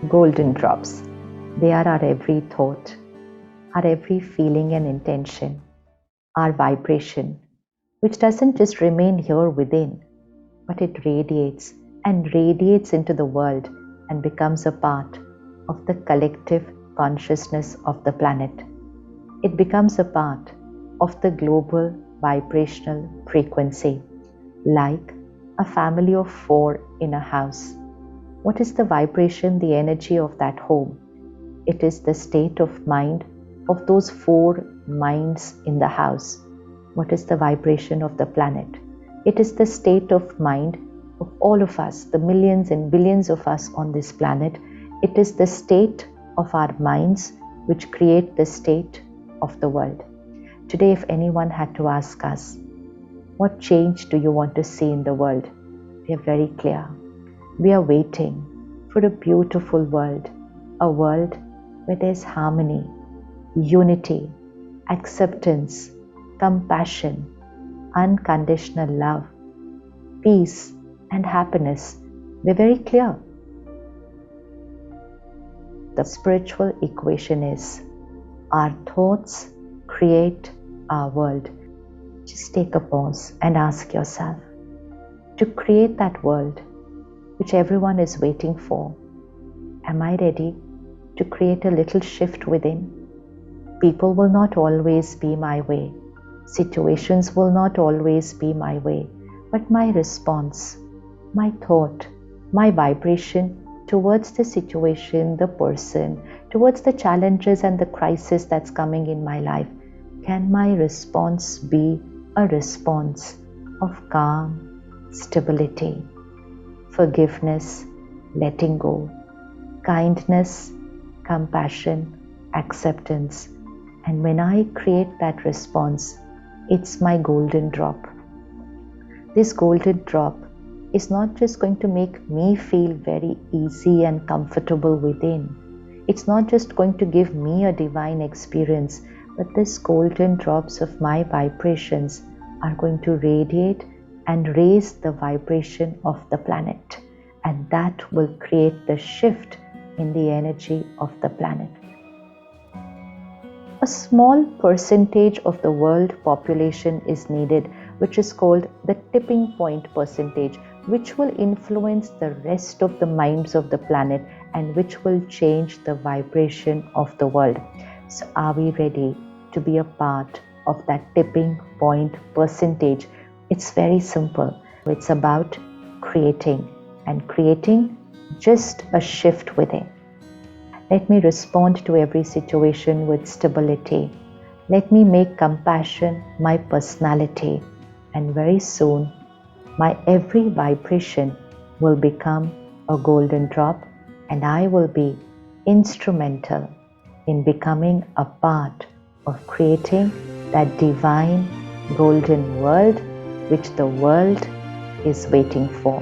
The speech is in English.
golden drops. They are our every thought, our every feeling and intention, our vibration, which doesn't just remain here within, but it radiates and radiates into the world and becomes a part of the collective consciousness of the planet. It becomes a part of the global vibrational frequency, like a family of 4 in a house. What is the vibration, the energy of that home? It is the state of mind of those 4 minds in the house. What is the vibration of the planet? It is the state of mind of all of us, the millions and billions of us on this planet. It is the state of our minds which create the state of the world. Today, if anyone had to ask us, what change do you want to see in the world? We are very clear. We are waiting for a beautiful world, a world where there's harmony, unity, acceptance, compassion, unconditional love, peace, and happiness. We're very clear. The spiritual equation is our thoughts create our world. Just take a pause and ask yourself, to create that world which everyone is waiting for, am I ready to create a little shift within? People will not always be my way. Situations will not always be my way. But my response, my thought, my vibration towards the situation, the person, towards the challenges and the crisis that's coming in my life, can my response be a response of calm, stability, forgiveness, letting go, kindness, compassion, acceptance? And when I create that response, it's my golden drop. This golden drop is not just going to make me feel very easy and comfortable within. It's not just going to give me a divine experience, but these golden drops of my vibrations are going to radiate and raise the vibration of the planet. And that will create the shift in the energy of the planet. A small percentage of the world population is needed, which is called the tipping point percentage, which will influence the rest of the minds of the planet and which will change the vibration of the world. So are we ready to be a part of that tipping point percentage? It's very simple. It's about creating just a shift within. Let me respond to every situation with stability. Let me make compassion my personality. And very soon, my every vibration will become a golden drop, and I will be instrumental in becoming a part of creating that divine golden world which the world is waiting for.